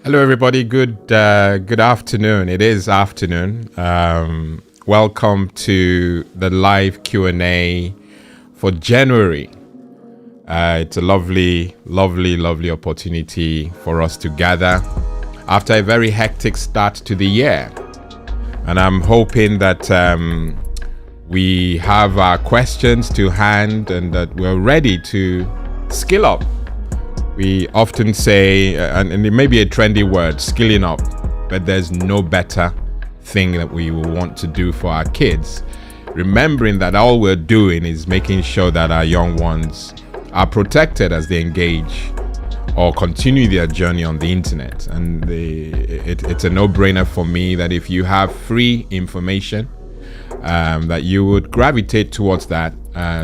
Hello, everybody. Good afternoon. It is afternoon. Welcome to the live Q&A for January. It's a lovely opportunity for us to gather after a very hectic start to the year. And I'm hoping that we have our questions to hand and that we're ready to skill up. We often say, and it may be a trendy word, skilling up, but there's no better thing that we will want to do for our kids. Remembering that all we're doing is making sure that our young ones are protected as they engage or continue their journey on the internet. And it's a no-brainer for me that if you have free information, that you would gravitate towards that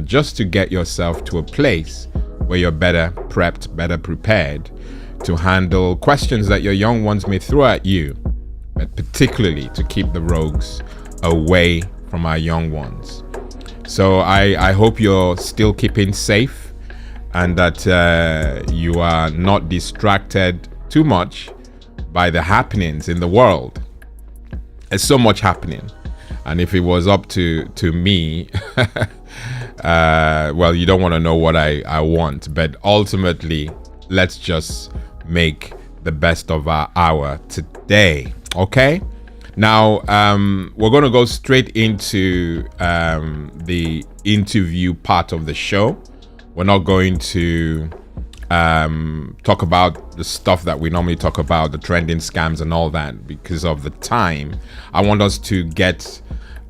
just to get yourself to a place where you're better prepped, better prepared to handle questions that your young ones may throw at you, but particularly to keep the rogues away from our young ones. So I hope you're still keeping safe and that you are not distracted too much by the happenings in the world. There's so much happening. And if it was up to me, well, you don't want to know what I want, but ultimately, let's just make the best of our hour today. Okay? Now, we're going to go straight into the interview part of the show. We're not going to talk about the stuff that we normally talk about, the trending scams and all that, because of the time. I want us to get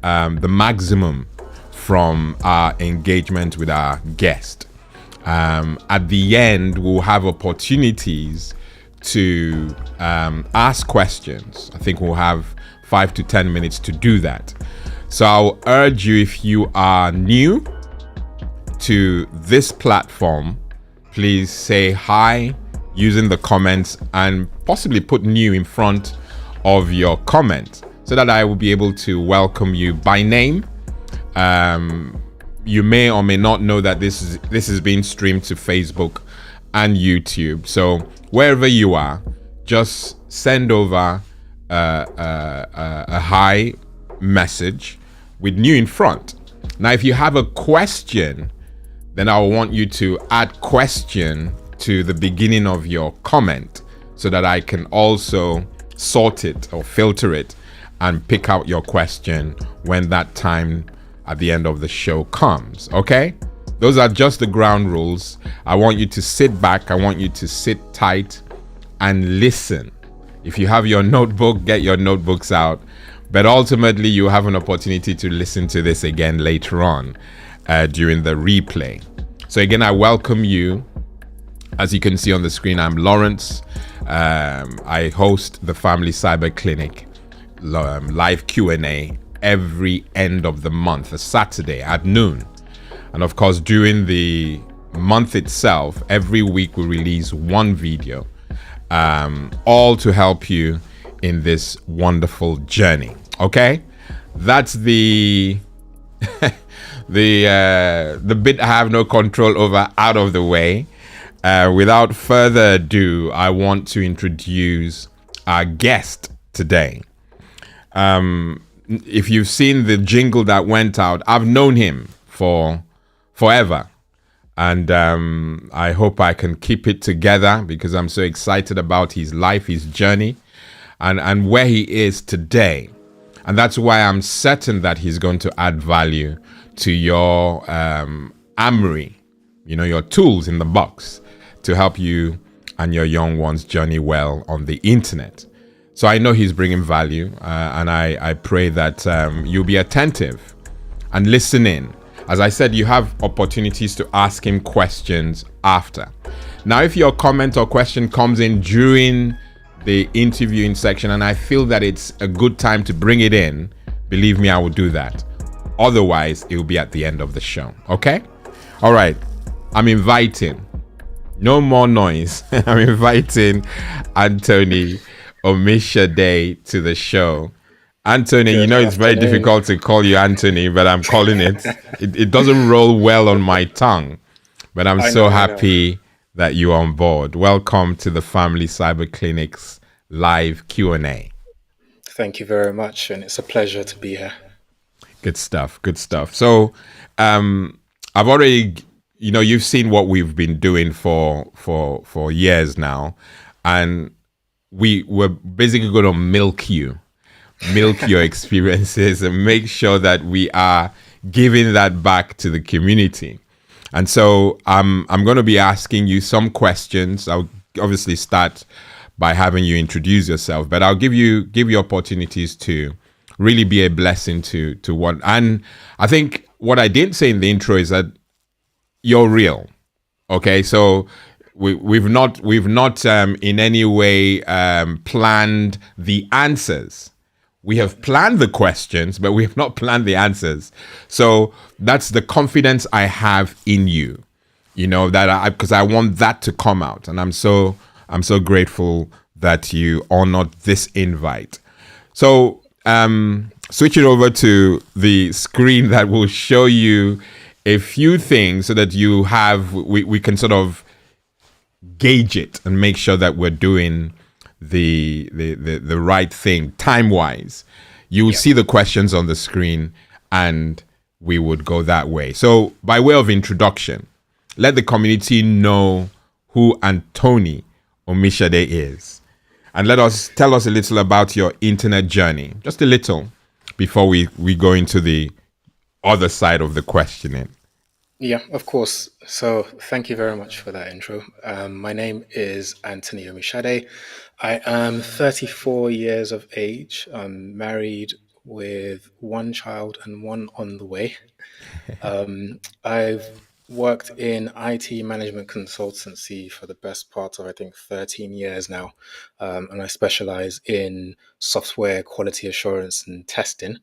the maximum from our engagement with our guest. At the end, we'll have opportunities to ask questions. I think we'll have 5 to 10 minutes to do that. So I'll urge you, if you are new to this platform, please say hi using the comments and possibly put new in front of your comment so that I will be able to welcome you by name. You may or may not know that this is being streamed to Facebook and YouTube. So wherever you are, just send over a hi message with new in front. Now, if you have a question, then I want you to add question to the beginning of your comment so that I can also sort it or filter it and pick out your question when that time at the end of the show comes. Okay? Those are just the ground rules. I want you to sit back. I want you to sit tight and listen. If you have your notebook, get your notebooks out. But ultimately, you have an opportunity to listen to this again later on during the replay. So again, I welcome you. As you can see on the screen, I'm Lawrence. I host the Family Cyber Clinic live Q&A every end of the month, a Saturday at noon. And of course, during the month itself, every week we release one video, all to help you in this wonderful journey. Okay, that's the the bit I have no control over out of the way. Without further ado, I want to introduce our guest today. If you've seen the jingle that went out, I've known him for forever. And I hope I can keep it together because I'm so excited about his life, his journey, and where he is today. And that's why I'm certain that he's going to add value to your armory, your tools in the box to help you and your young ones journey well on the internet. So I know he's bringing value, and I pray that you'll be attentive and listen in. As I said, you have opportunities to ask him questions after. Now, if your comment or question comes in during the interviewing section and I feel that it's a good time to bring it in, believe me, I will do that. Otherwise, it will be at the end of the show. Okay? All right. I'm inviting, no more noise. I'm inviting Anthony Omisade to the show. Anthony, it's very difficult to call you Anthony, but I'm calling it. It doesn't roll well on my tongue, but I'm so happy that you're on board. Welcome to the Family Cyber Clinic's live Q&A. Thank you very much, and it's a pleasure to be here. Good stuff. Good stuff. So, I've already, you've seen what we've been doing for years now, and we're basically going to milk your experiences and make sure that we are giving that back to the community. And so I'm going to be asking you some questions. I'll obviously start by having you introduce yourself, but I'll give you opportunities to really be a blessing to what. And I think what I didn't say in the intro is that you're real. Okay, so we've not in any way planned the answers. We have planned the questions, but we have not planned the answers. So that's the confidence I have in you, that because I want that to come out. And I'm so grateful that you honored this invite. So switching over to the screen that will show you a few things so that we can sort of gauge it and make sure that we're doing the right thing time wise. You will see the questions on the screen and we would go that way. So by way of introduction, let the community know who Anthony Omisade is, and tell us a little about your internet journey, just a little, before we go into the other side of the questioning. Yeah, of course. So thank you very much for that intro. My name is Anthony Omisade. I am 34 years of age. I'm married with one child and one on the way. I've worked in IT management consultancy for the best part of, I think, 13 years now. And I specialize in software quality assurance and testing.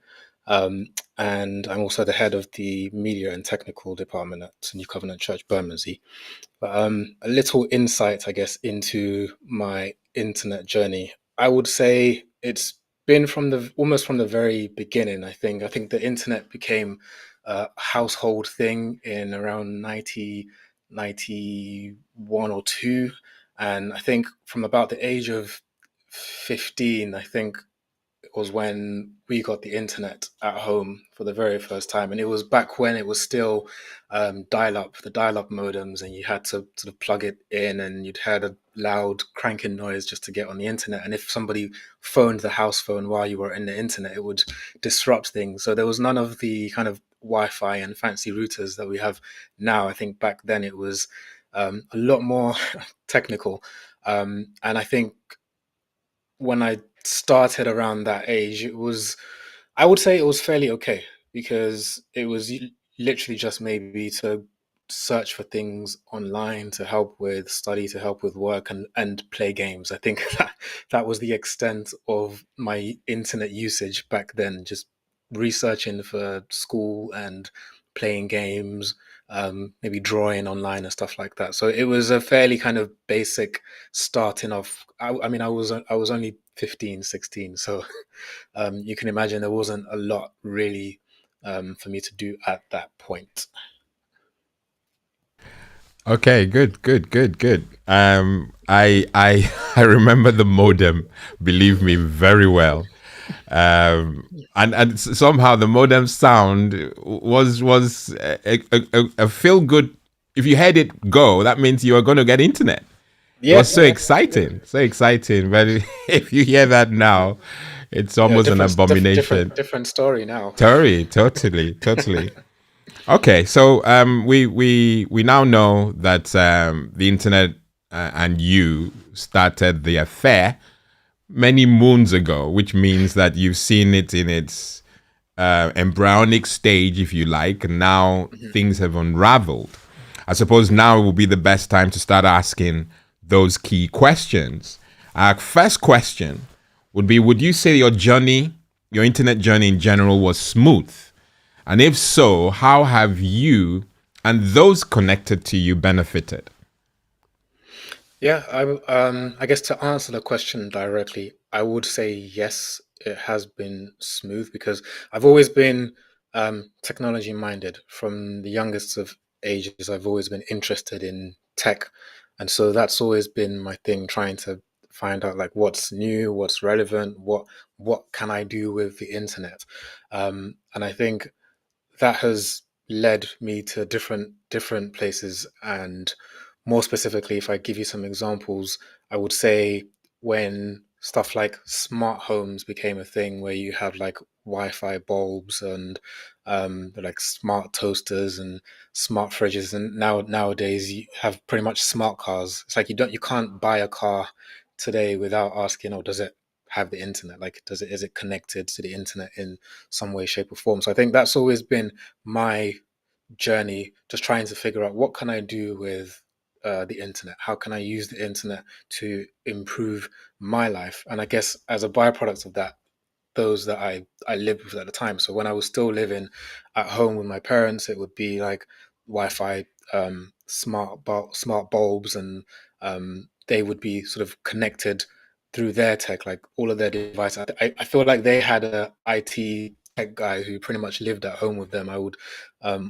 Um, and I'm also the head of the media and technical department at New Covenant Church, Bermondsey. But a little insight, I guess, into my internet journey. I would say it's been from the almost from the very beginning. I think the internet became a household thing in around 1991 or two, and I think from about the age of 15, I think was when we got the internet at home for the very first time, and it was back when it was still dial-up, the dial-up modems, and you had to sort of plug it in, and you'd heard a loud cranking noise just to get on the internet. And if somebody phoned the house phone while you were in the internet, it would disrupt things. So there was none of the kind of Wi-Fi and fancy routers that we have now. I think back then it was a lot more technical, and I think when I started around that age, I would say it was fairly okay because it was literally just maybe to search for things online to help with study, to help with work, and play games. I think that was the extent of my internet usage back then, just researching for school and playing games, maybe drawing online and stuff like that. So it was a fairly kind of basic starting off. I mean, I was only 15, 16, so you can imagine there wasn't a lot really for me to do at that point. Okay, good, good, good, good. I I remember the modem. Believe me, very well. And somehow the modem sound was a feel good. If you had it go, that means you were going to get internet. It Yeah, was so yeah, exciting, so exciting. But if you hear that now, it's yeah. almost an Different, abomination. different story now. Totally, totally, totally. Okay, so we now know that the internet and you started the affair many moons ago, which means that you've seen it in its embryonic stage, if you like, and now Mhm. things have unraveled. I suppose now will be the best time to start asking those key questions. Our first question would be: would you say your journey, your internet journey in general, was smooth? And if so, how have you and those connected to you benefited? Yeah, I guess to answer the question directly, I would say yes, it has been smooth because I've always been technology minded from the youngest of ages. I've always been interested in tech, and so that's always been my thing, trying to find out like what's new, what's relevant, what can I do with the internet, and I think that has led me to different places. And more specifically, if I give you some examples, I would say when stuff like smart homes became a thing, where you have like Wi-Fi bulbs and like smart toasters and smart fridges, and nowadays you have pretty much smart cars. It's like you can't buy a car today without asking, oh, does it have the internet? Like, is it connected to the internet in some way, shape, or form? So I think that's always been my journey, just trying to figure out what can I do with the internet? How can I use the internet to improve my life? And I guess as a byproduct of that, those that I lived with at the time. So when I was still living at home with my parents, it would be like Wi-Fi, smart bulbs, and they would be sort of connected through their tech, like all of their devices. I feel like they had a IT tech guy who pretty much lived at home with them. I would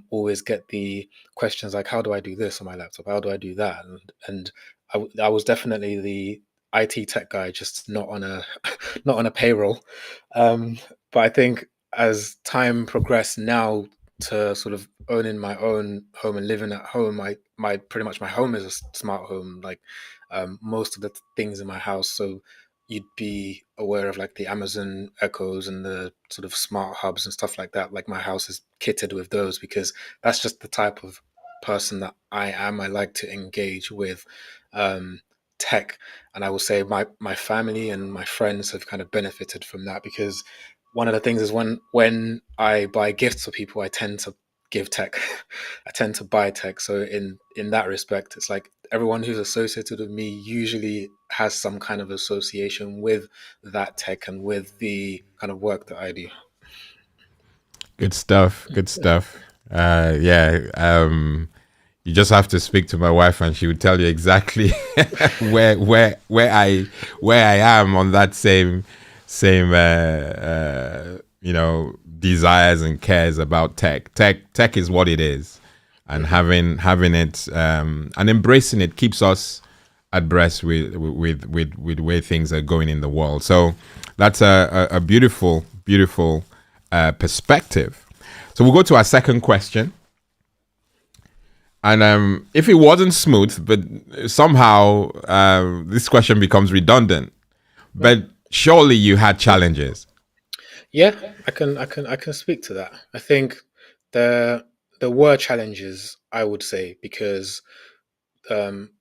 always get the questions like, "How do I do this on my laptop? How do I do that?" And I was definitely the IT tech guy, just not on a not on a payroll. Um, but I think as time progressed now to sort of owning my own home and living at home, my pretty much my home is a smart home. Like most of the things in my house, so you'd be aware of like the Amazon Echoes and the sort of smart hubs and stuff like that. Like my house is kitted with those because that's just the type of person that I am. I like to engage with um, tech, and I will say my family and my friends have kind of benefited from that because one of the things is when I buy gifts for people, I tend to give tech. I tend to buy tech. So in that respect, it's like everyone who's associated with me usually has some kind of association with that tech and with the kind of work that I do. Good stuff. Good stuff. Yeah. You just have to speak to my wife, and she would tell you exactly where I am on that same desires and cares about tech. Tech is what it is, and Hmm. having it and embracing it keeps us abreast with where things are going in the world. So that's a beautiful perspective. So we'll go to our second question. And if it wasn't smooth, but somehow this question becomes redundant. But surely you had challenges. Yeah, I can speak to that. I think there there were challenges, I would say, because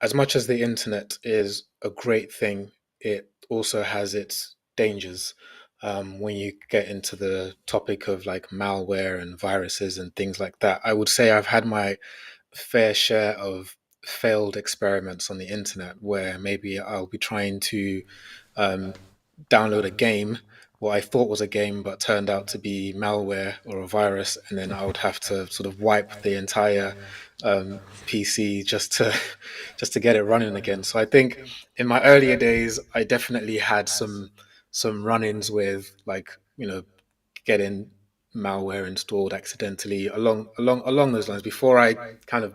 as much as the internet is a great thing, it also has its dangers. When you get into the topic of like malware and viruses and things like that, I would say I've had my fair share of failed experiments on the internet where maybe I'll be trying to um, download a game, what I thought was a game but turned out to be malware or a virus, and then I would have to sort of wipe the entire PC just to just to get it running again. So I think in my earlier days, I definitely had some run-ins with like getting malware installed accidentally along those lines before I kind of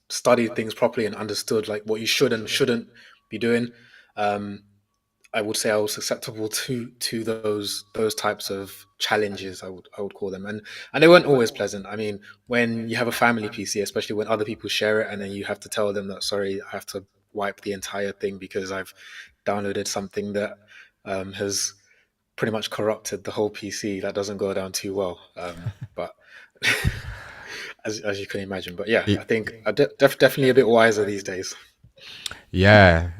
studied things properly and understood like what you should and shouldn't be doing. Um, I would say I was susceptible to those types of challenges. I would call them, and they weren't always pleasant. I mean, when you have a family PC, especially when other people share it, and then you have to tell them that sorry, I have to wipe the entire thing because I've downloaded something that has pretty much corrupted the whole PC. That doesn't go down too well. But as you can imagine, but yeah, I It, think I'm definitely a bit wiser these days. yeah.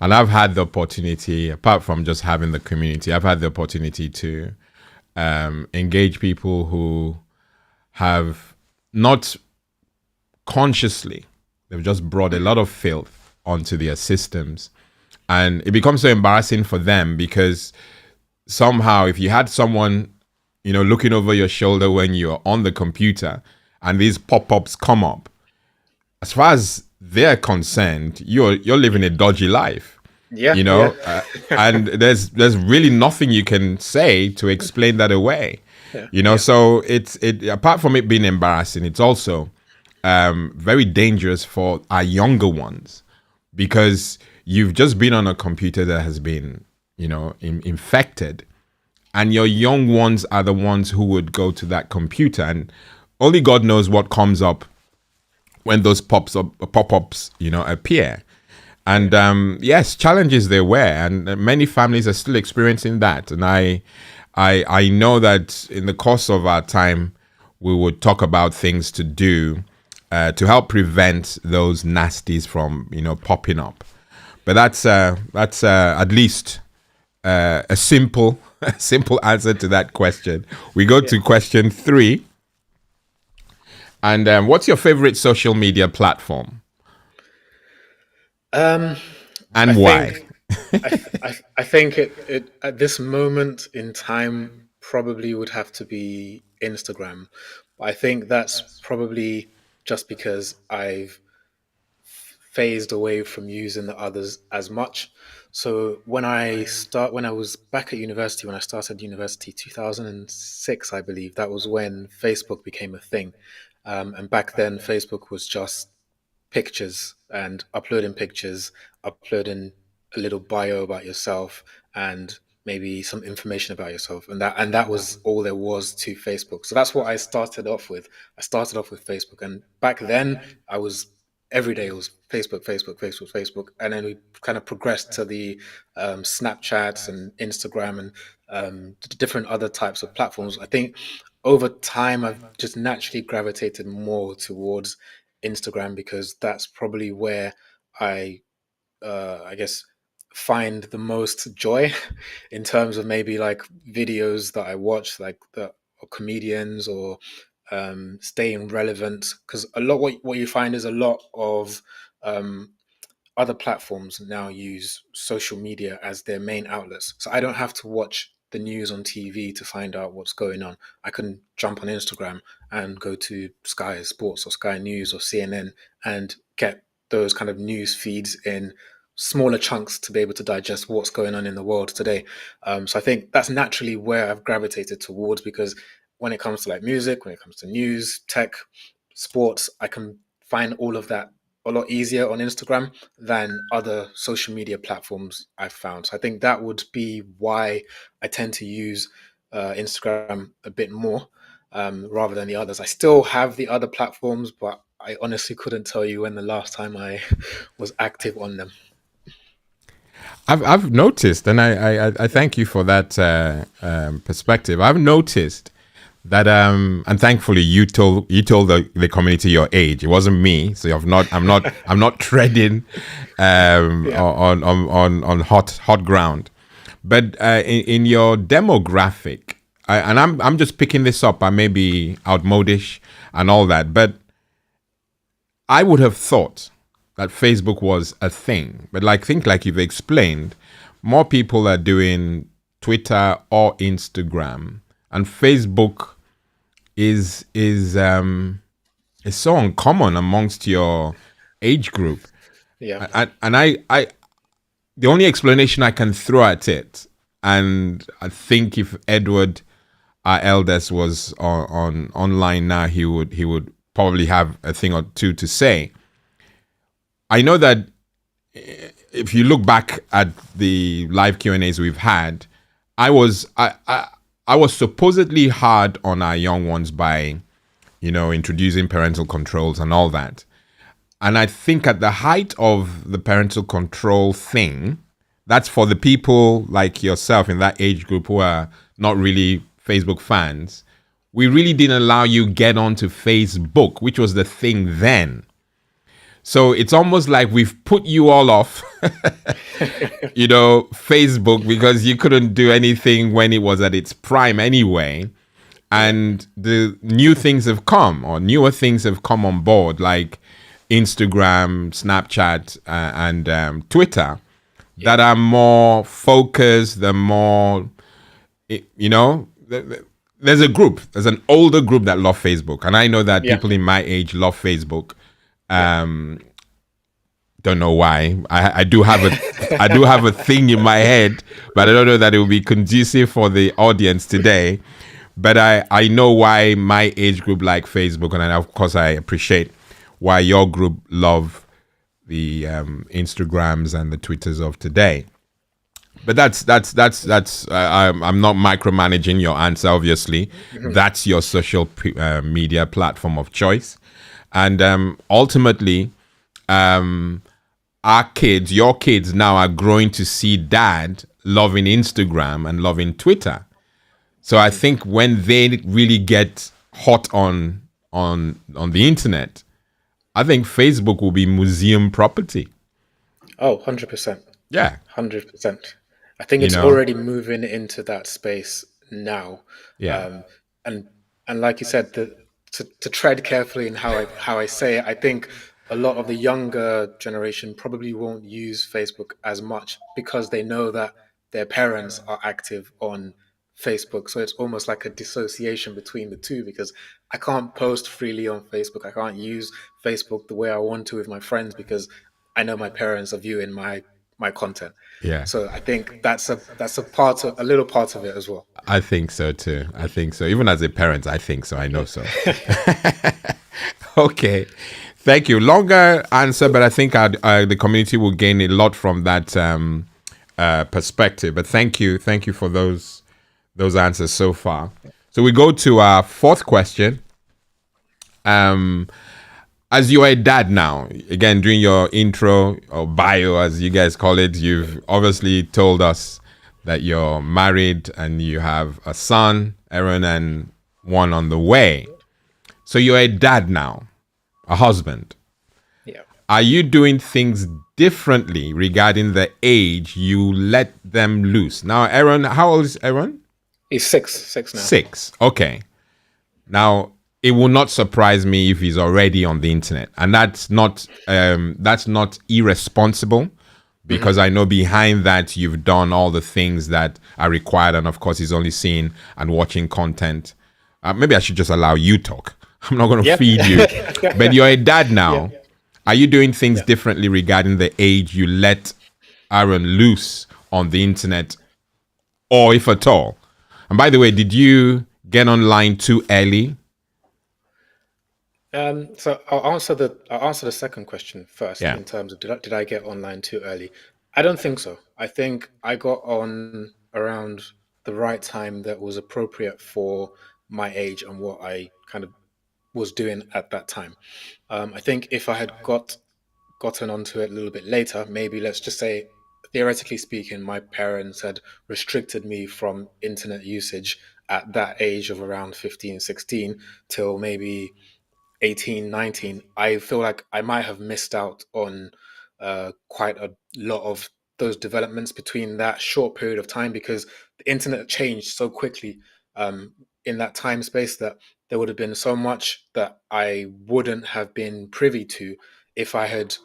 And I've had the opportunity, apart from just having the community, I've had the opportunity to engage people who have not consciously, they've just brought a lot of filth onto their systems. And it becomes so embarrassing for them because somehow if you had someone looking over your shoulder when you're on the computer and these pop-ups come up, as far as they're concerned, you're living a dodgy life, Yeah, you yeah, know and there's really nothing you can say to explain that away. yeah, yeah, So it apart from it being embarrassing, it's also very dangerous for our younger ones, because you've just been on a computer that has been infected, and your young ones are the ones who would go to that computer, and only God knows what comes up when those pop-ups appear. yeah. And yes, challenges there were, and many families are still experiencing that. And I know that in the course of our time, we would talk about things to do to help prevent those nasties from popping up. But that's at least a simple a simple answer to that question. We go Yeah. to question 3, and what's your favorite social media platform Um, I and why? think I think it at this moment in time probably would have to be Instagram. But I think that's probably just because I've phased away from using the others as much. So when I was back at university, when I started university, 2006, I believe, that was when Facebook became a thing. And back then, Facebook was just pictures and uploading a little bio about yourself and maybe some information about yourself, and that was all there was to Facebook. So that's what I started off with. I started off with Facebook, and back then I was every day it was Facebook, Facebook, Facebook, Facebook, and then we kind of progressed to the Snapchats and Instagram and different other types of platforms. I think over time I've just naturally gravitated more towards Instagram because that's probably where I I guess find the most joy in terms of maybe like videos that I watch, like the or comedians or staying relevant. Because a lot what you find is a lot of um, other platforms now use social media as their main outlets. So I don't have to watch the news on TV to find out what's going on. I can jump on Instagram and go to Sky Sports or Sky News or CNN and get those kind of news feeds in smaller chunks to be able to digest what's going on in the world today. So I think that's naturally where I've gravitated towards, because when it comes to like music, when it comes to news, tech, sports, I can find all of that a lot easier on Instagram than other social media platforms I've found. So I think that would be why I tend to use Instagram a bit more rather than the others. I still have the other platforms, but I honestly couldn't tell you when the last time I was active on them. I've noticed, and I thank you for that perspective. I've noticed that and thankfully you told the community your age. It wasn't me, so I'm not treading Yeah, on hot ground. But in your demographic, and I'm just picking this up. I may be outmodish and all that, but I would have thought that Facebook was a thing, but think like you've explained, more people are doing Twitter or Instagram, and Facebook is so uncommon amongst your age group. yeah, And I the only explanation I can throw at it, and I think if Edward, our eldest, was on online now, he would probably have a thing or two to say. I know that if you look back at the live Q&As we've had, I was supposedly hard on our young ones by, introducing parental controls and all that. And I think at the height of the parental control thing, that's for the people like yourself in that age group who are not really Facebook fans. We really didn't allow you get onto Facebook, which was the thing then. So it's almost like we've put you all off, Facebook, because you couldn't do anything when it was at its prime anyway. And the new things have come, or newer things have come on board, like Instagram, Snapchat, and Twitter, that are more focused. They're more, there's an older group that love Facebook, and I know that people in my age love Facebook. Don't know why. I do have a thing in my head, but I don't know that it will be conducive for the audience today. But I know why my age group like Facebook, and of course I appreciate why your group love the Instagrams and the Twitters of today. But that's I'm not micromanaging your answer. Obviously, that's your social media platform of choice. And ultimately, your kids now are growing to see dad loving Instagram and loving Twitter. So I think when they really get hot on the internet, I think Facebook will be museum property. Oh, 100%. Yeah. 100%. I think it's already moving into that space now. Yeah. And like you said, to tread carefully in how I say it, I think a lot of the younger generation probably won't use Facebook as much because they know that their parents are active on Facebook. So it's almost like a dissociation between the two, because I can't post freely on Facebook. I can't use Facebook the way I want to with my friends because I know my parents are viewing my content. Yeah. So I think that's a little part of it as well. I think so too. I think so. Even as a parent, I think so. I know so. Okay. Thank you. Longer answer, but I think the community will gain a lot from that perspective. But thank you for those answers so far. So we go to our fourth question. As you are a dad now, again, during your intro or bio, as you guys call it, you've obviously told us that you're married and you have a son, Aaron, and one on the way. So you're a dad now, a husband. Yeah. Are you doing things differently regarding the age you let them loose? Now, Aaron, how old is Aaron? He's six now. 6. Okay. Now, it will not surprise me if he's already on the internet, and that's not irresponsible, Hmm. because I know behind that you've done all the things that are required, and of course he's only seeing and watching content. Maybe I should just allow you talk. I'm not going to Yeah. feed you, but you're a dad Yeah. now. Are you doing things Yeah. differently regarding the age you let Aaron loose on the internet, or if at all? And by the way, did you get online too early? So I'll answer the second question first Yeah. in terms of did I get online too early? I don't think so. I think I got on around the right time that was appropriate for my age and what I kind of was doing at that time. I think if I had gotten onto it a little bit later, maybe let's just say, theoretically speaking, my parents had restricted me from internet usage at that age of around 15, 16 till maybe 18, 19, I feel like I might have missed out on quite a lot of those developments between that short period of time, because the internet changed so quickly in that time space that there would have been so much that I wouldn't have been privy to if I had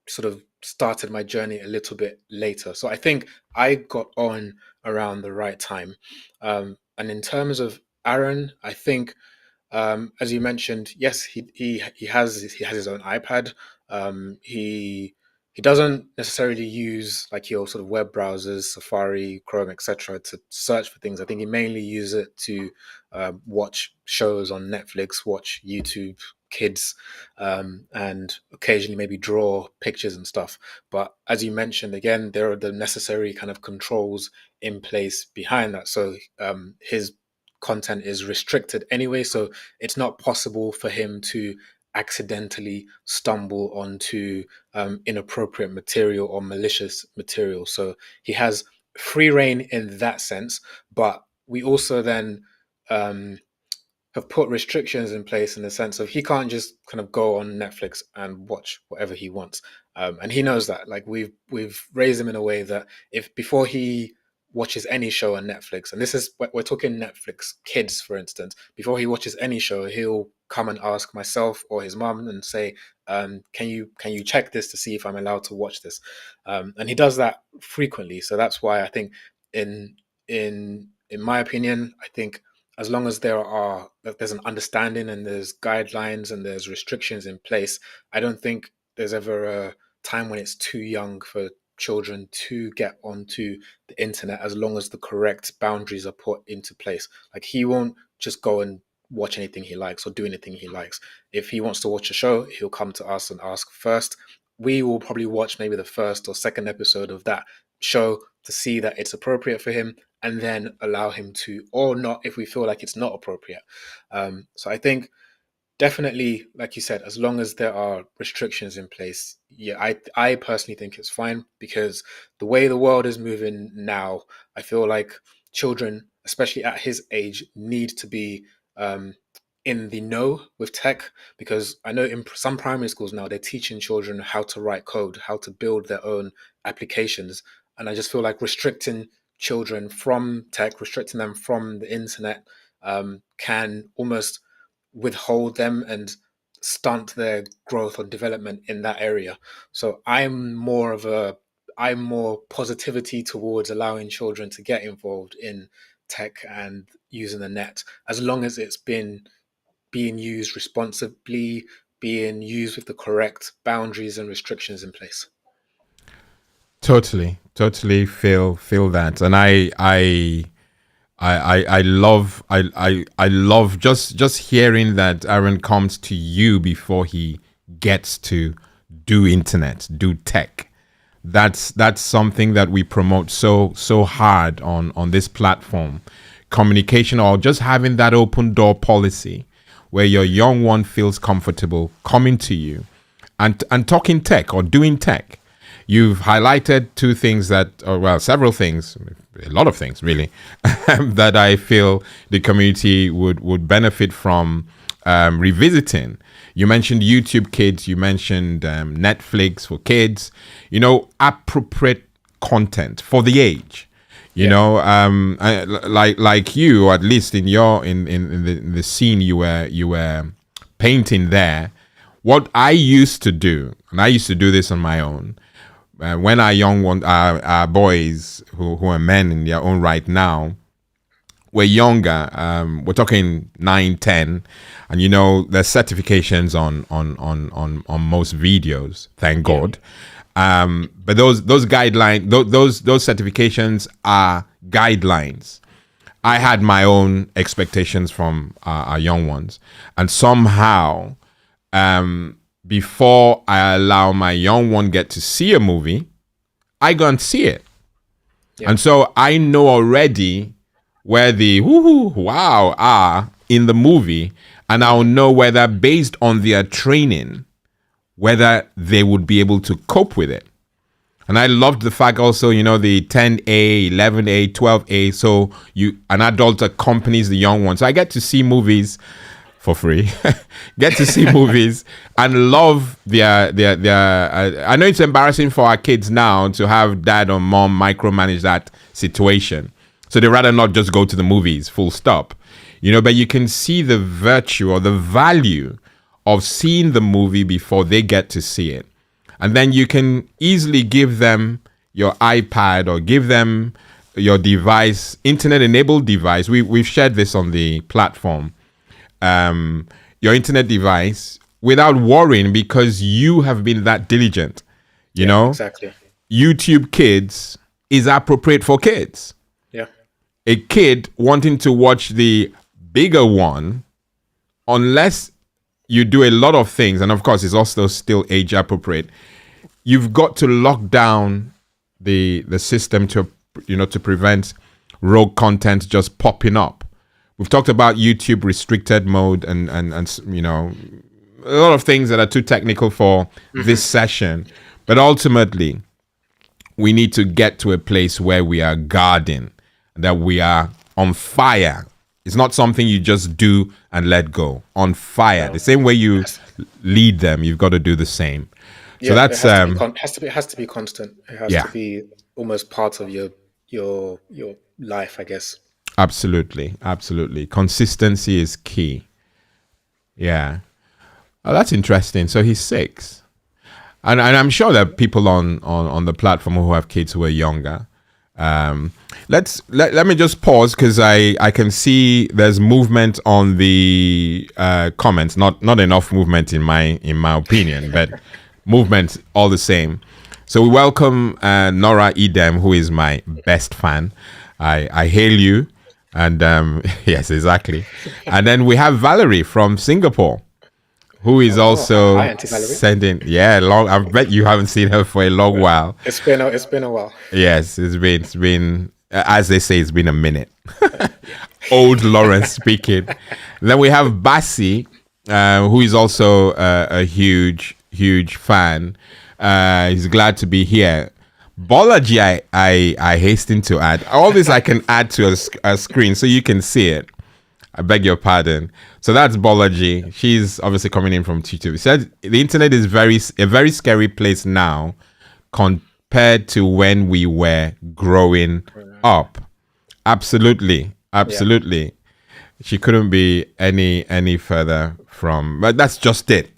sort of started my journey a little bit later. So I think I got on around the right time. And in terms of Aaron, I think as you mentioned, yes, he has his own iPad. He doesn't necessarily use like your sort of web browsers, Safari, Chrome, etc., to search for things. I think he mainly uses it to watch shows on Netflix, watch YouTube Kids, and occasionally maybe draw pictures and stuff. But as you mentioned, again, there are the necessary kind of controls in place behind that. So his content is restricted anyway, so it's not possible for him to accidentally stumble onto inappropriate material or malicious material. So he has free reign in that sense, but we also then um, have put restrictions in place in the sense of he can't just kind of go on Netflix and watch whatever he wants, and he knows that. Like we've raised him in a way that if before he watches any show on Netflix, and this is we're talking Netflix Kids, for instance, before he watches any show, he'll come and ask myself or his mum and say, can you check this to see if I'm allowed to watch this? And he does that frequently. So that's why I think in in my opinion, I think as long as there's an understanding and there's guidelines and there's restrictions in place, I don't think there's ever a time when it's too young for children to get onto the internet, as long as the correct boundaries are put into place. Like he won't just go and watch anything he likes or do anything he likes. If he wants to watch a show, he'll come to us and ask first. We will probably watch maybe the first or second episode of that show to see that it's appropriate for him, and then allow him to, or not if we feel like it's not appropriate. So I think definitely, like you said, as long as there are restrictions in place, yeah, I personally think it's fine, because the way the world is moving now, I feel like children, especially at his age, need to be um, in the know with tech, because I know in some primary schools now they're teaching children how to write code, how to build their own applications, and I just feel like restricting children from tech, restricting them from the internet, can almost withhold them and stunt their growth or development in that area. So I'm more positivity towards allowing children to get involved in tech and using the net, as long as it's been being used responsibly, being used with the correct boundaries and restrictions in place. Totally feel that, and I love just hearing that Aaron comes to you before he gets to do internet, do tech. That's something that we promote so hard on this platform. Communication, or just having that open door policy where your young one feels comfortable coming to you and talking tech or doing tech. You've highlighted two things that, or well, several things, a lot of things really, that I feel the community would benefit from revisiting. You mentioned YouTube Kids, you mentioned Netflix for kids, appropriate content for the age. You Yeah. know, like you, or at least in your in the scene you were painting there. What I used to do, and I used to do this on my own, when our boys who are men in their own right now were younger, we're talking 9, 10, and you know there's certifications on most videos, thank Yeah. God. But those guidelines, those certifications are guidelines. I had my own expectations from our young ones, and somehow, before I allow my young one get to see a movie, I go and see it. Yeah. And so I know already where the woohoo, wow are in the movie, and I'll know whether, based on their training, whether they would be able to cope with it. And I loved the fact also, you know, the 10A, 11A, 12A. So an adult accompanies the young one. So I get to see movies for free, get to see movies and love their I know it's embarrassing for our kids now to have dad or mom micromanage that situation. So they rather not just go to the movies, full stop. You know, but you can see the virtue or the value of seeing the movie before they get to see it. And then you can easily give them your iPad or give them your device, internet-enabled device. We've shared this on the platform. Your internet device without worrying, because you have been that diligent. You know, Exactly. YouTube Kids is appropriate for kids. Yeah. A kid wanting to watch the bigger one, unless you do a lot of things, and of course it's also still age appropriate, you've got to lock down the system to, you know, to prevent rogue content just popping up. We've talked about YouTube restricted mode and you know, a lot of things that are too technical for this session, but ultimately we need to get to a place where we are guarding, that we are on fire. It's not something you just do and let go. On fire. No. The same way you lead them, you've got to do the same. Yeah, So that's it has to be constant. It has yeah. to be almost part of your life, I guess. Absolutely. Consistency is key. Yeah. Oh, that's interesting. So he's 6. And I'm sure there are people on the platform who have kids who are younger. Let me just pause, because I can see there's movement on the comments. Not enough movement in my opinion, but movement all the same. So we welcome Nora Edem, who is my best fan. I hail you. And yes, exactly. And then we have Valerie from Singapore, who is also hi, Auntie Valerie. sending. Yeah, long. I bet you haven't seen her for a long while. It's been a while. Yes, it's been as they say, it's been a minute. Old Lawrence speaking. Then we have Bassi, who is also a huge fan. He's glad to be here. Bolaji, I hasten to add. All this I can add to a screen so you can see it. I beg your pardon. So that's Bolaji. She's obviously coming in from YouTube. She said the internet is a very scary place now compared to when we were growing up. Absolutely. Yeah. She couldn't be any further from. But that's just it.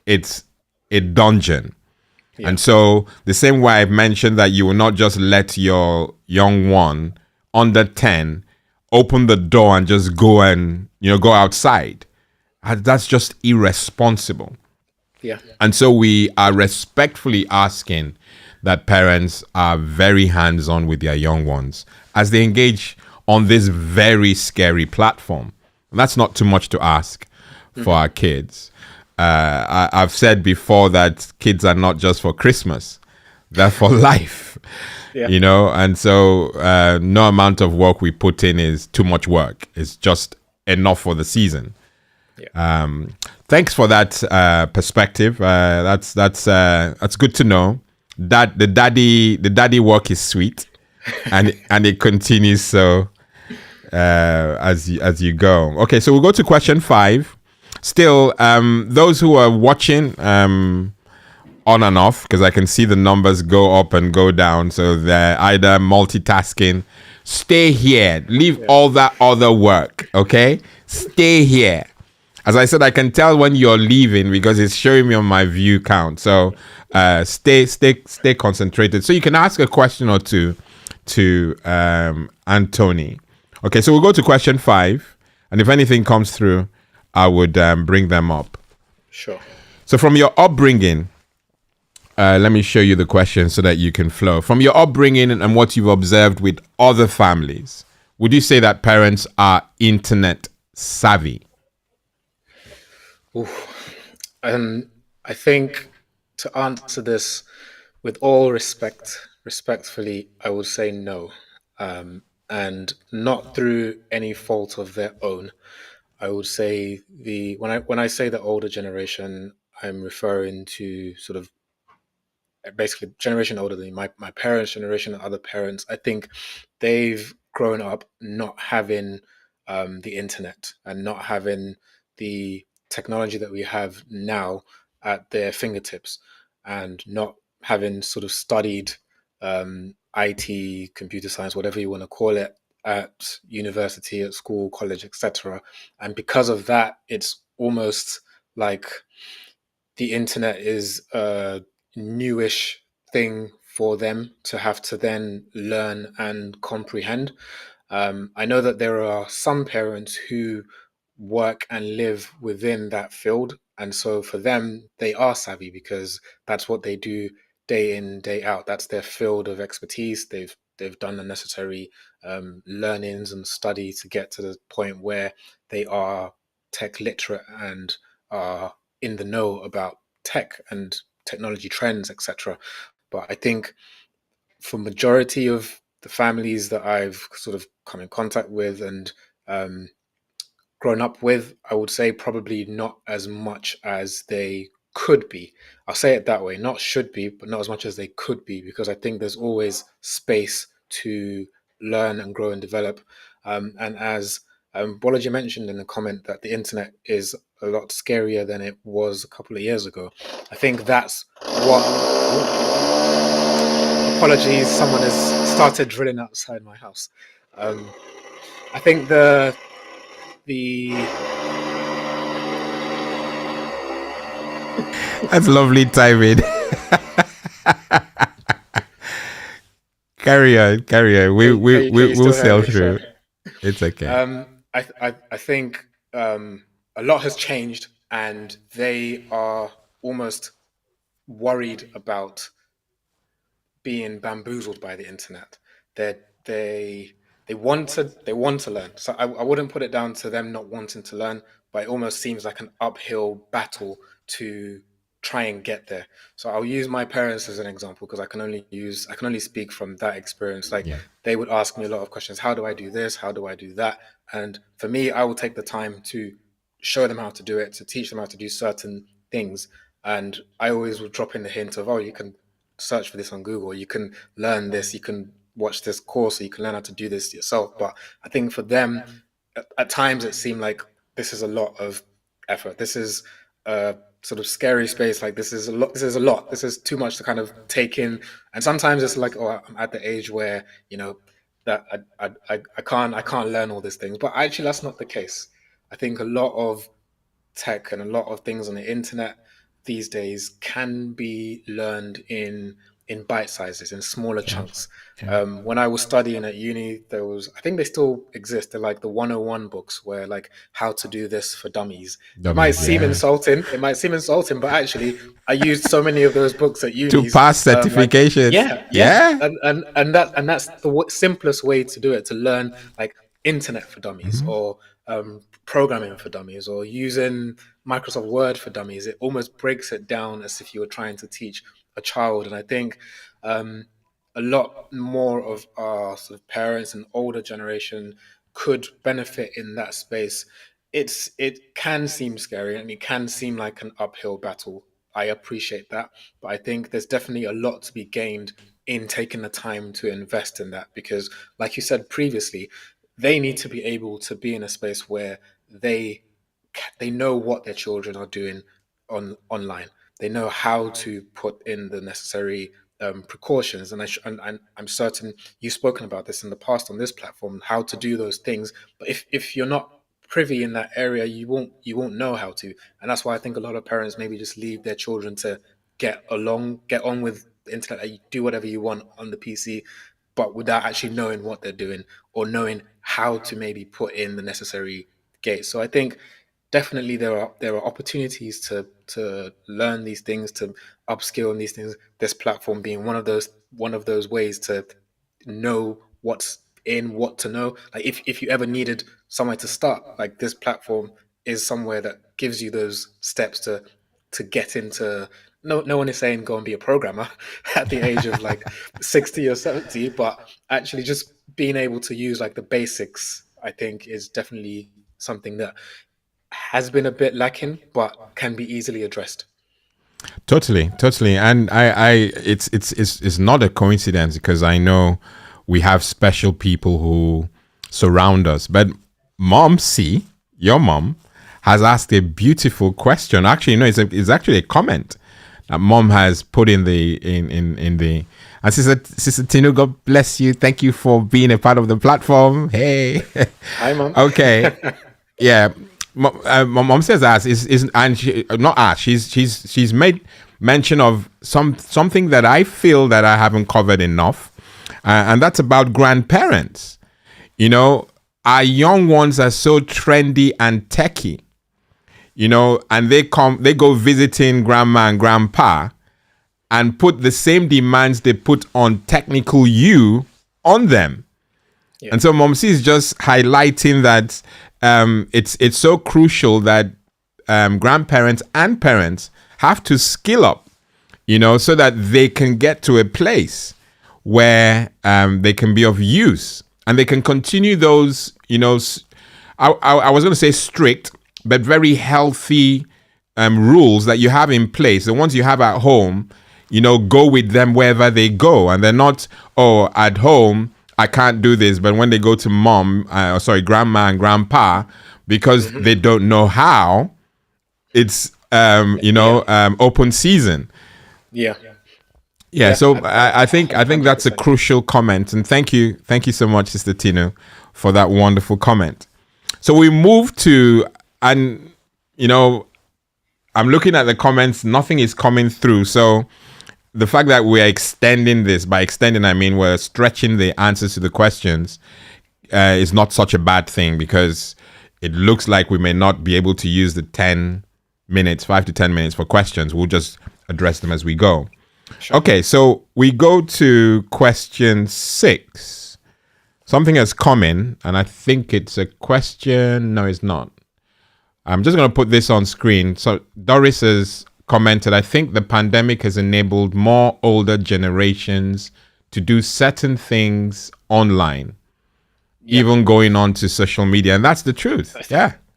It's a dungeon. Yeah. And so the same way I've mentioned that you will not just let your young one under 10 open the door and just go and, you know, go outside. That's just irresponsible. Yeah. And so we are respectfully asking that parents are very hands-on with their young ones as they engage on this very scary platform. And that's not too much to ask for our kids. I've said before that kids are not just for Christmas, they're for life. Yeah. You know, and so no amount of work we put in is too much work. It's just enough for the season. Yeah. Thanks for that perspective. That's good to know. That the daddy work is sweet, and it continues so as you go. Okay, so we'll go to question 5. Still, those who are watching on on and off because I can see the numbers go up and go down. So they're either multitasking. Stay here. Leave Yeah. all that other work. Okay? Stay here. As I said, I can tell when you're leaving because it's showing me on my view count. So stay concentrated. So you can ask a question or two to Anthony. Okay, so we'll go to question 5, and if anything comes through, I would bring them up. Sure. So from your upbringing, let me show you the question so that you can flow. From your upbringing and what you've observed with other families, would you say that parents are internet savvy? I think to answer this with all respectfully, I would say no, and not through any fault of their own. I would say when I say the older generation, I'm referring to sort of basically generation older than me, my parents' generation and other parents. I think they've grown up not having the internet and not having the technology that we have now at their fingertips, and not having sort of studied IT, computer science, whatever you want to call it, at university, at school, college, etc. And because of that, it's almost like the internet is a newish thing for them to have to then learn and comprehend. I know that there are some parents who work and live within that field, and so for them, they are savvy because that's what they do day in, day out. That's their field of expertise. They've done the necessary learnings and study to get to the point where they are tech literate and are in the know about tech and technology trends, etc. But I think for majority of the families that I've sort of come in contact with and um, grown up with, I would say probably not as much as they could be. I'll say it that way, not should be, but not as much as they could be, because I think there's always space to learn and grow and develop. And as Bolaji mentioned in the comment that the internet is a lot scarier than it was a couple of years ago. I think that's what. Apologies, someone has started drilling outside my house. Um, I think the That's lovely timing. Carry on, carry on. can you We'll still hear sail me? through. It's okay. I think a lot has changed, and they are almost worried about being bamboozled by the internet. They they they want to learn. So I wouldn't put it down to them not wanting to learn, but it almost seems like an uphill battle to try and get there. So I'll use my parents as an example because I can only speak from that experience. Like Yeah. they would ask me a lot of questions. How do I do this? How do I do that? And for me, I will take the time to show them how to do it, to teach them how to do certain things. And I always would drop in the hint of, oh, you can search for this on Google. You can learn this. You can watch this course, or you can learn how to do this yourself. But I think for them, at times it seemed like this is a lot of effort. This is a sort of scary space. Like this is a lot. This is a lot. This is too much to kind of take in. And sometimes it's like, oh, I'm at the age where that I can't learn all these things. But actually, that's not the case. I think a lot of tech and a lot of things on the internet these days can be learned in bite sizes, in smaller Yeah. chunks. Yeah. When I was studying at uni, there was, I think they still exist. They're like the 101 books where like how to do this for dummies. It might Dummies. seem Yeah. insulting. It might seem insulting, but actually I used so many of those books at To unis. pass Like certifications. yeah, Yeah. and that's the simplest way to do it, to learn like internet for dummies, Mhm. or programming for dummies, or using Microsoft Word for dummies. It almost breaks it down as if you were trying to teach a child. And I think um, a lot more of our sort of parents and older generation could benefit in that space. It can seem scary and it can seem like an uphill battle. I appreciate that, but I think there's definitely a lot to be gained in taking the time to invest in that, because like you said previously, they need to be able to be in a space where they they know what their children are doing online. they know how to put in the necessary precautions. And, and I'm certain you've spoken about this in the past on this platform, how to do those things. But if you're not privy in that area, you won't know how to. And that's why I think a lot of parents maybe just leave their children to get on with the internet. Like, you do whatever you want on the PC, but without actually knowing what they're doing or knowing how to maybe put in the necessary gates. So I think definitely there are opportunities to learn these things, to upskill in these things. This platform being one of those ways to know what's in, what to know. Like, if you ever needed somewhere to start, like, this platform is somewhere that gives you those steps to get into. No one is saying go and be a programmer at the age of like 60 or 70, but actually just being able to use like the basics, I think, is definitely something that has been a bit lacking, but can be easily addressed. Totally, totally. And it's not a coincidence, because I know we have special people who surround us. But Mom C, your mom, has asked a beautiful question. Actually, no, it's actually a comment that Mom has put in the. And Sister Tinu, God bless you. Thank you for being a part of the platform. Hey. Hi, Mom. Okay. Yeah. My mom says as is and she, not as she's made mention of something that I feel that I haven't covered enough, and that's about grandparents. You know, our young ones are so trendy and techy, you know, and they go visiting grandma and grandpa and put the same demands they put on technical you on them. Yeah. And so Mom C is just highlighting that it's so crucial that grandparents and parents have to skill up, you know, so that they can get to a place where they can be of use and they can continue those, you know, I was going to say strict, but very healthy rules that you have in place. The ones you have at home, you know, go with them wherever they go. And they're not, oh, at home, I can't do this, but when they go to grandma and grandpa, because they don't know how, it's open season. Yeah. Yeah. So I think that's a crucial comment, and thank you so much, Sister Tino, for that wonderful comment. So we move to, and you know, I'm looking at the comments, nothing is coming through. So the fact that we're extending this, by extending, I mean we're stretching the answers to the questions, is not such a bad thing, because it looks like we may not be able to use the 5 to 10 minutes for questions. We'll just address them as we go. Sure. Okay, so we go to question 6. Something has come in, and I think it's a question. No, it's not. I'm just going to put this on screen. So Doris has commented, I think the pandemic has enabled more older generations to do certain things online, even going on to social media. And that's the truth.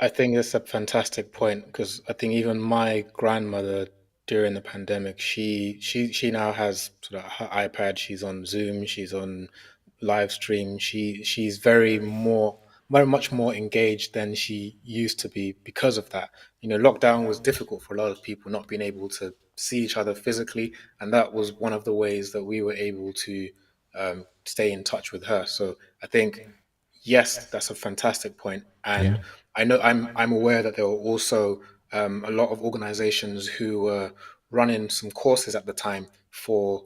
I think that's a fantastic point, because I think even my grandmother during the pandemic, she now has sort of her iPad, she's on Zoom, she's on live stream. She's very much more engaged than she used to be because of that. You know, lockdown was difficult for a lot of people, not being able to see each other physically, and that was one of the ways that we were able to stay in touch with her. So I think, yes, that's a fantastic point. And I know I'm aware that there were also a lot of organizations who were running some courses at the time for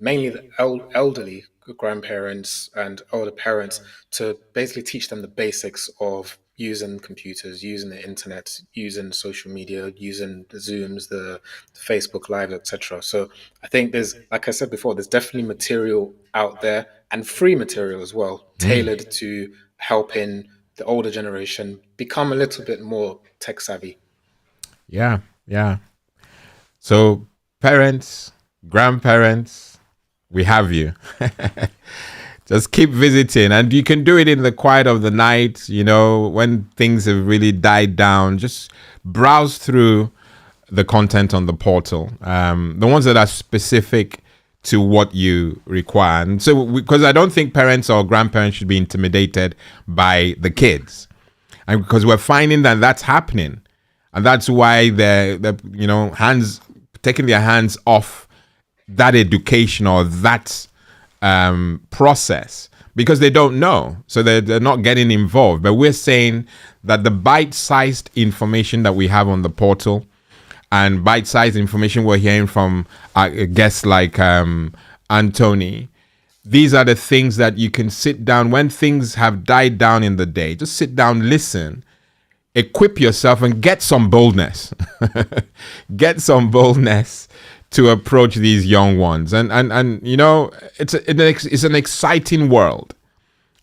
mainly the elderly grandparents and older parents, to basically teach them the basics of using computers, using the internet, using social media, using the Zooms, the Facebook Live, etc. So I think there's, like I said before, there's definitely material out there, and free material as well, tailored to helping the older generation become a little bit more tech savvy. Yeah. So parents, grandparents, we have you. Just keep visiting, and you can do it in the quiet of the night, you know, when things have really died down. Just browse through the content on the portal, the ones that are specific to what you require. And so, because I don't think parents or grandparents should be intimidated by the kids, and because we're finding that that's happening, and that's why the hands taking their hands off that education or that process because they don't know. So they're not getting involved. But we're saying that the bite-sized information that we have on the portal and bite-sized information we're hearing from guests like Anthony, these are the things that you can sit down when things have died down in the day. Just sit down, listen, equip yourself, and get some boldness. Get some boldness to approach these young ones. And you know, it's an exciting world.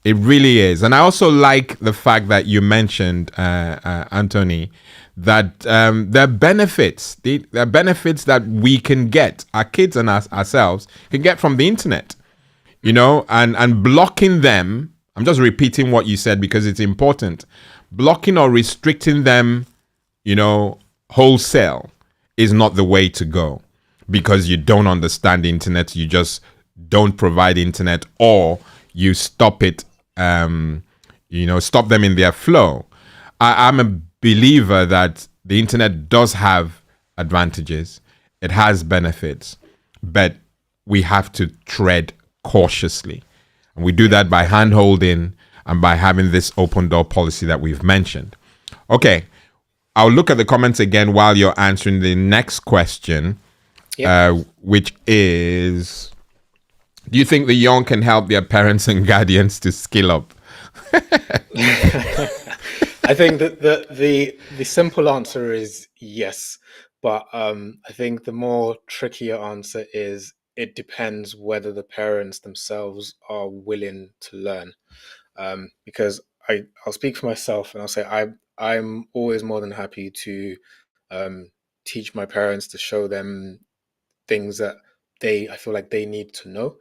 It really is. And I also like the fact that you mentioned, Anthony, that there are benefits. There are benefits that we can get, our kids and ourselves can get from the internet, you know, and blocking them. I'm just repeating what you said because it's important. Blocking or restricting them, you know, wholesale is not the way to go because you don't understand the internet. You just don't provide internet, or you stop it, you know, stop them in their flow. I'm a believer that the internet does have advantages. It has benefits, but we have to tread cautiously. And we do that by hand-holding and by having this open door policy that we've mentioned. Okay, I'll look at the comments again while you're answering the next question, which is, do you think the young can help their parents and guardians to skill up? I think that the simple answer is yes, but I think the more trickier answer is it depends whether the parents themselves are willing to learn. Because I'll speak for myself and I'll say I'm always more than happy to teach my parents, to show them things that I feel like they need to know.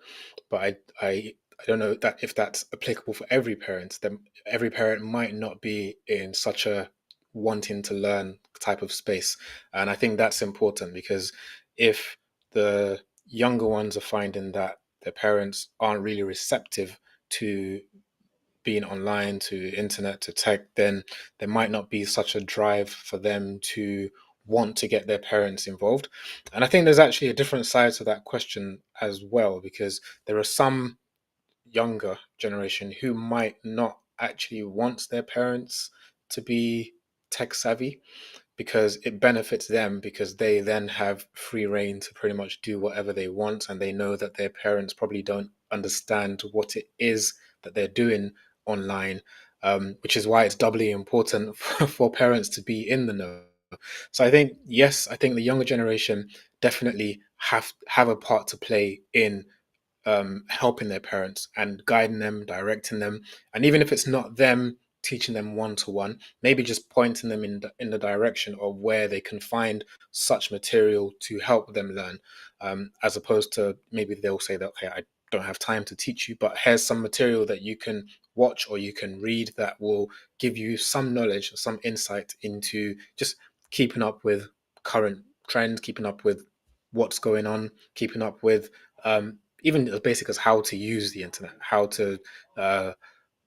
But I don't know that if that's applicable for every parent. Then every parent might not be in such a wanting to learn type of space, and I think that's important because if the younger ones are finding that their parents aren't really receptive to being online, to internet, to tech, then there might not be such a drive for them to want to get their parents involved. And I think there's actually a different side to that question as well, because there are some younger generation who might not actually want their parents to be tech savvy, because it benefits them, because they then have free reign to pretty much do whatever they want, and they know that their parents probably don't understand what it is that they're doing online, which is why it's doubly important for parents to be in the know. So I think, yes, I think the younger generation definitely have a part to play in helping their parents and guiding them, directing them, and even if it's not them teaching them one to one, maybe just pointing them in the direction of where they can find such material to help them learn, as opposed to maybe they'll say that, okay, I don't have time to teach you, but here's some material that you can watch or you can read that will give you some knowledge, some insight into just keeping up with current trends, keeping up with what's going on, keeping up with even as basic as how to use the internet, how to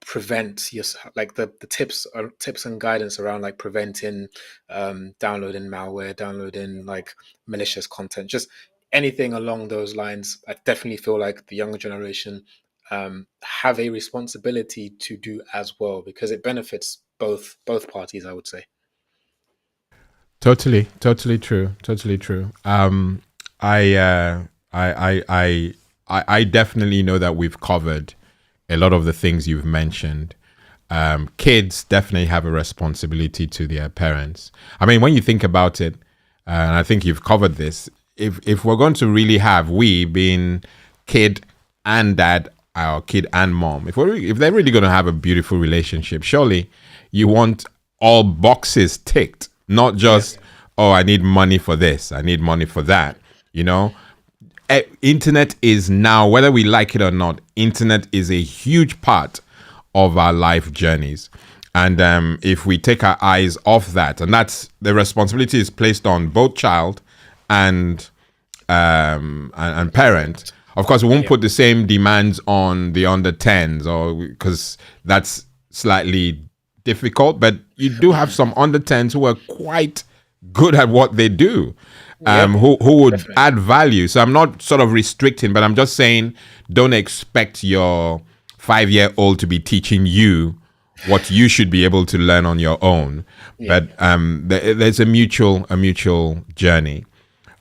prevent your, like the tips and guidance around like preventing downloading malware, downloading like malicious content, just anything along those lines. I definitely feel like the younger generation have a responsibility to do as well, because it benefits both parties, I would say. Totally true. Totally true. I, uh, I definitely know that we've covered a lot of the things you've mentioned. Kids definitely have a responsibility to their parents. I mean, when you think about it, and I think you've covered this, if we're going to really have, we being kid and dad, or kid and mom, if they're really going to have a beautiful relationship, surely you want all boxes ticked, not just, oh, I need money for this, I need money for that, you know. Internet is now, whether we like it or not, internet is a huge part of our life journeys. And if we take our eyes off that, and that's the responsibility is placed on both child and parent. Of course, we won't put the same demands on the under 10s, or because that's slightly difficult. But you do have some under 10s who are quite good at what they do. Yeah, who would definitely. add value. So I'm not sort of restricting, but I'm just saying don't expect your 5-year-old to be teaching you what you should be able to learn on your own. Yeah. But there's a mutual journey.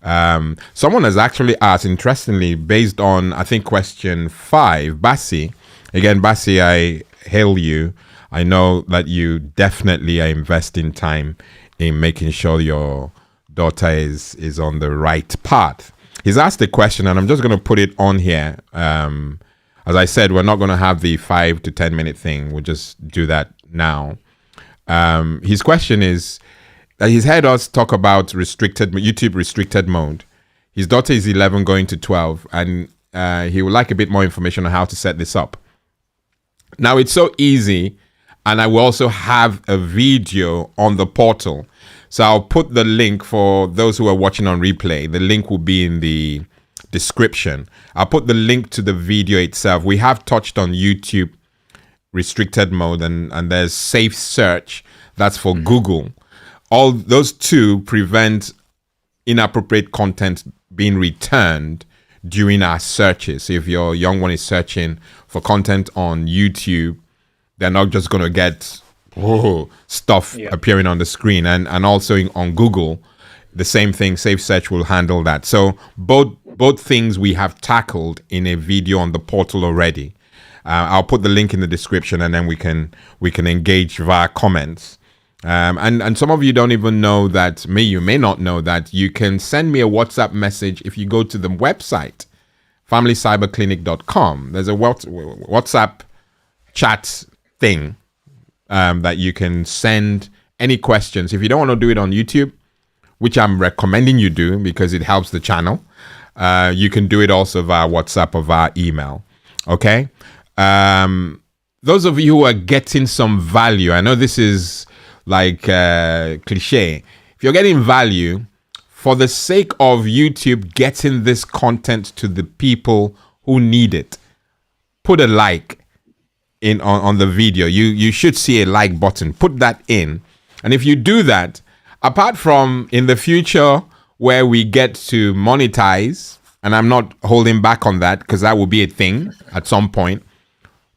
Someone has actually asked, interestingly, based on I think question 5, Bassi. Again, Bassi, I hail you. I know that you definitely are investing time in making sure your daughter is on the right path. He's asked a question, and I'm just going to put it on here. As I said, we're not going to have the 5 to 10 minute thing. We'll just do that now. His question is that he's heard us talk about restricted YouTube restricted mode. His daughter is 11, going to 12, and he would like a bit more information on how to set this up. Now it's so easy, and I will also have a video on the portal. So I'll put the link for those who are watching on replay. The link will be in the description. I'll put the link to the video itself. We have touched on YouTube restricted mode, and there's safe search. That's for Google. All those two prevent inappropriate content being returned during our searches. So if your young one is searching for content on YouTube, they're not just going to get stuff Yeah. appearing on the screen. And also on Google, the same thing. Safe Search will handle that. So both things we have tackled in a video on the portal already. I'll put the link in the description, and then we can engage via comments. And some of you don't even know that. You may not know that you can send me a WhatsApp message if you go to the website familycyberclinic.com. There's a WhatsApp chat thing that you can send any questions. If you don't want to do it on YouTube, which I'm recommending you do because it helps the channel, you can do it also via WhatsApp or via email. Okay. Those of you who are getting some value, I know this is like cliche. If you're getting value, for the sake of YouTube getting this content to the people who need it, put a like in on the video. You should see a like button. Put that in. And if you do that, apart from in the future where we get to monetize, and I'm not holding back on that because that will be a thing at some point,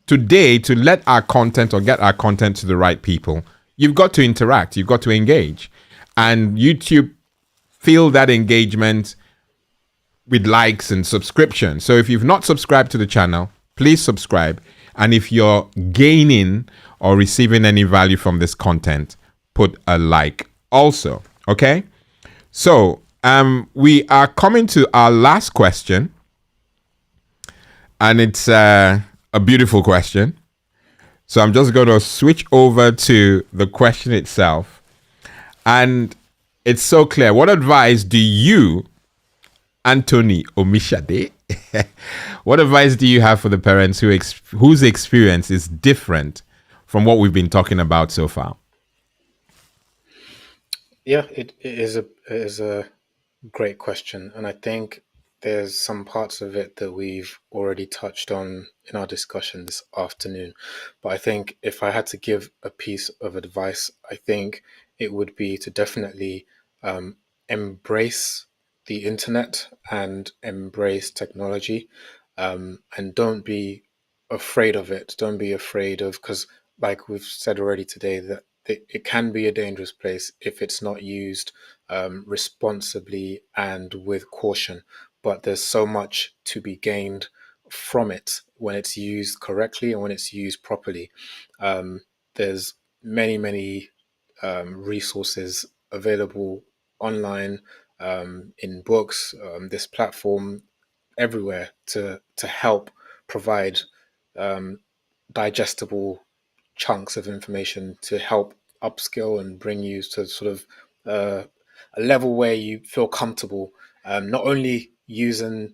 today, to let our content or get our content to the right people, you've got to interact, you've got to engage. And YouTube feel that engagement with likes and subscriptions. So if you've not subscribed to the channel, please subscribe. And if you're gaining or receiving any value from this content, put a like also. Okay? So we are coming to our last question. And it's a beautiful question. So I'm just going to switch over to the question itself. And it's so clear. What advice do you, Anthony Omisade, what advice do you have for the parents whose experience is different from what we've been talking about so far? Yeah, it is a great question, and I think there's some parts of it that we've already touched on in our discussion this afternoon. But I think if I had to give a piece of advice, I think it would be to definitely embrace the internet and embrace technology, and don't be afraid of it. Don't be afraid of, because, like we've said already today, that it can be a dangerous place if it's not used responsibly and with caution. But there's so much to be gained from it when it's used correctly and when it's used properly. There's many resources available online, in books, this platform, everywhere to help provide um, digestible chunks of information to help upskill and bring you to sort of a level where you feel comfortable, not only using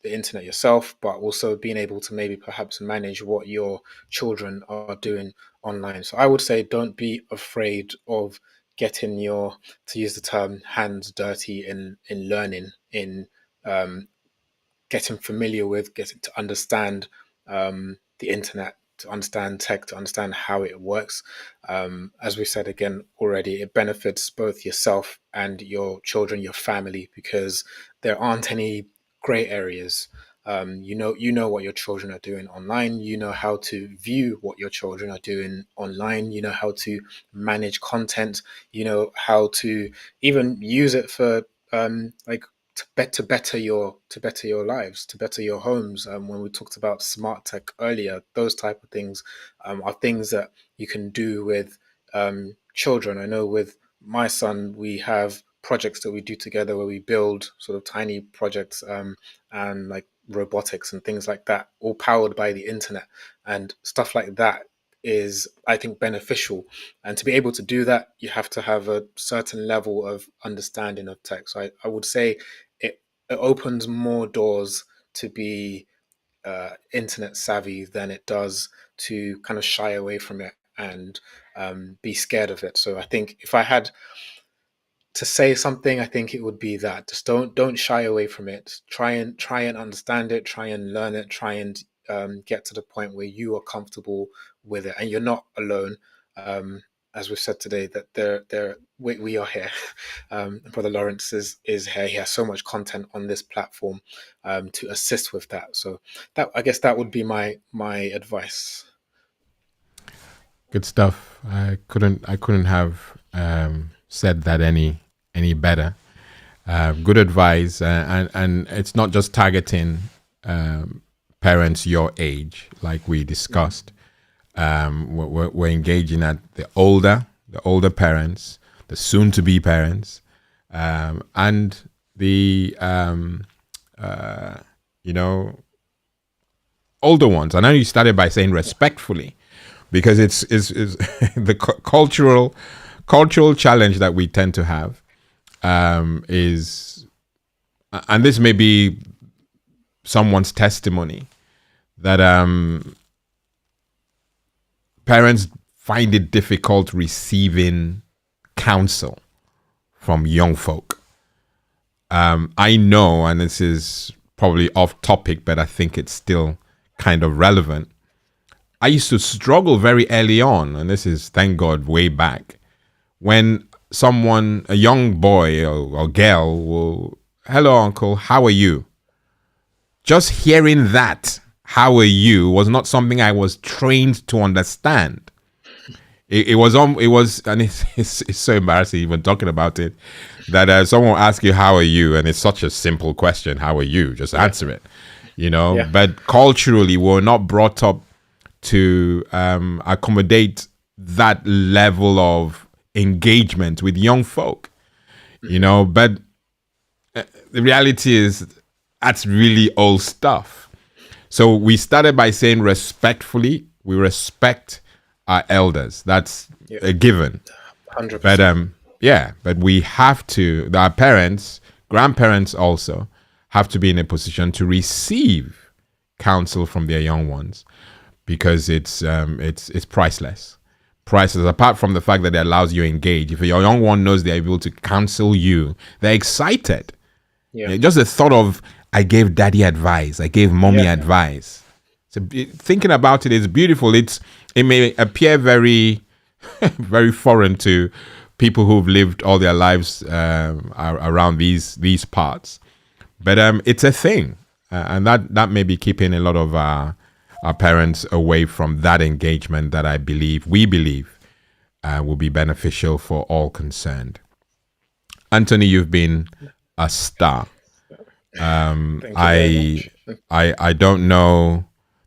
the internet yourself, but also being able to maybe perhaps manage what your children are doing online. So I would say don't be afraid of getting your, to use the term, hands dirty in learning, in getting familiar with, getting to understand the internet, to understand tech, to understand how it works. As we said again already, it benefits both yourself and your children, your family, because there aren't any gray areas. You know what your children are doing online. You know how to view what your children are doing online. You know how to manage content. You know how to even use it for like to better your lives, to better your homes. When we talked about smart tech earlier, those type of things are things that you can do with children. I know with my son, we have projects that we do together where we build sort of tiny projects and like robotics and things like that, all powered by the internet and stuff like that is, I think, beneficial. And to be able to do that, you have to have a certain level of understanding of tech. So I would say it opens more doors to be internet savvy than it does to kind of shy away from it and be scared of it. So I think if I had to say something, I think it would be that just don't shy away from it. Try and understand it. Try and learn it. Try and get to the point where you are comfortable with it, and you're not alone. As we've said today, that we are here. Brother Lawrence is here. He has so much content on this platform to assist with that. So that, I guess, that would be my advice. Good stuff. I couldn't have said that any better. Good advice, and it's not just targeting parents your age, like we discussed. We're engaging at the older parents, the soon-to-be parents, and the older ones. I know you started by saying respectfully, because it's the cultural challenge that we tend to have is, and this may be someone's testimony, that parents find it difficult receiving counsel from young folk. I know, and this is probably off topic, but I think it's still kind of relevant. I used to struggle very early on, and this is, thank God, way back, when a young boy or girl will, hello, uncle, how are you? Just hearing that, how are you, was not something I was trained to understand. It was, and it's so embarrassing even talking about it, that someone will ask you, how are you? And it's such a simple question, how are you? Just answer it, Yeah. But culturally, we're not brought up to accommodate that level of engagement with young folk, but the reality is that's really old stuff. So we started by saying respectfully, we respect our elders. That's a given. 100%. But we have to, our parents, grandparents also have to be in a position to receive counsel from their young ones, because it's priceless. Priceless. Apart from the fact that it allows you to engage. If your young one knows they're able to counsel you, they're excited. Yeah. Just the thought of, I gave daddy advice, I gave mommy advice. So thinking about it is beautiful. It may appear very, very foreign to people who've lived all their lives around these parts, but it's a thing, and that may be keeping a lot of our parents away from that engagement that we believe will be beneficial for all concerned. Anthony, you've been a star. Thank you very much. I don't know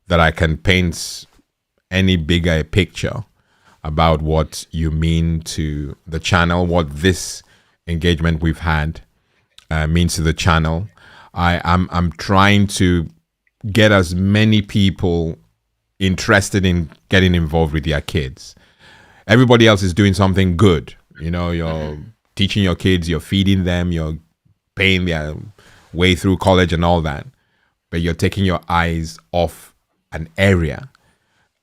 that I can paint any bigger picture about what you mean to the channel, what this engagement we've had means to the channel. I'm trying to get as many people interested in getting involved with their kids. Everybody else is doing something good. You're teaching your kids, you're feeding them, you're paying their way through college and all that, but you're taking your eyes off an area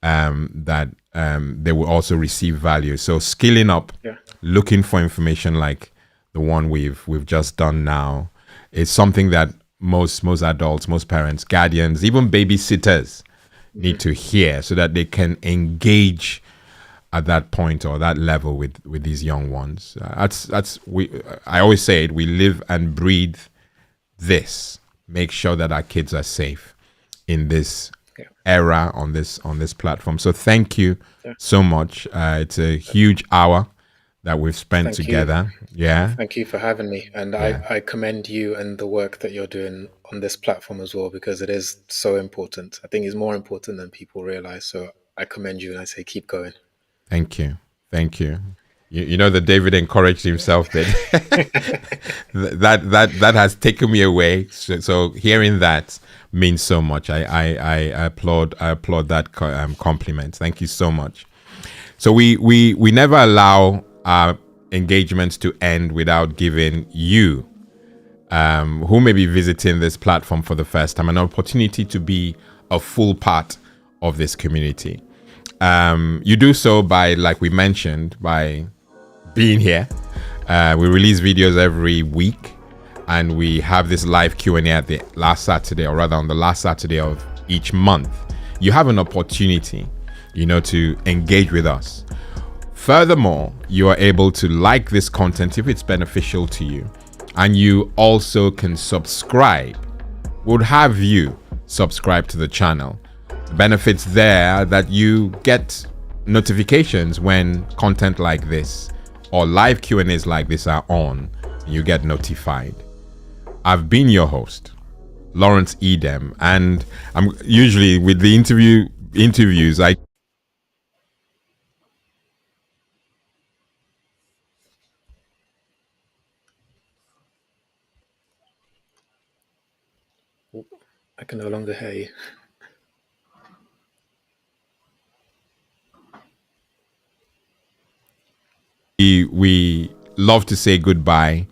that they will also receive value. So skilling up, looking for information like the one we've just done now, is something that most adults, most parents, guardians, even babysitters need to hear so that they can engage at that point or that level with these young ones. That's we. I always say it. We live and breathe this. Make sure that our kids are safe in this era on this platform. So thank you so much. It's a huge hour that we've spent together. Yeah. Thank you for having me. And I commend you and the work that you're doing on this platform as well, because it is so important. I think it's more important than people realize. So I commend you and I say keep going. Thank you. Thank you. You know that David encouraged himself that that has taken me away. So hearing that means so much. I applaud that compliment. Thank you so much. So we never allow our engagements to end without giving you, who may be visiting this platform for the first time, an opportunity to be a full part of this community. You do so by, like we mentioned, by being here. We release videos every week, and we have this live Q&A at the last Saturday, or rather on the last Saturday of each month. You have an opportunity, to engage with us. Furthermore, you are able to like this content if it's beneficial to you, and you also can subscribe. We'll have you subscribe to the channel. The benefits there that you get notifications when content like this or live Q&As like this are on. You get notified. I've been your host, Lawrence Edem, and I'm usually with the interviews. I can no longer hear you. We love to say goodbye,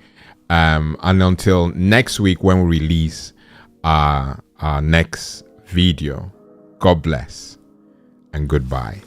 and until next week when we release our next video. God bless and goodbye.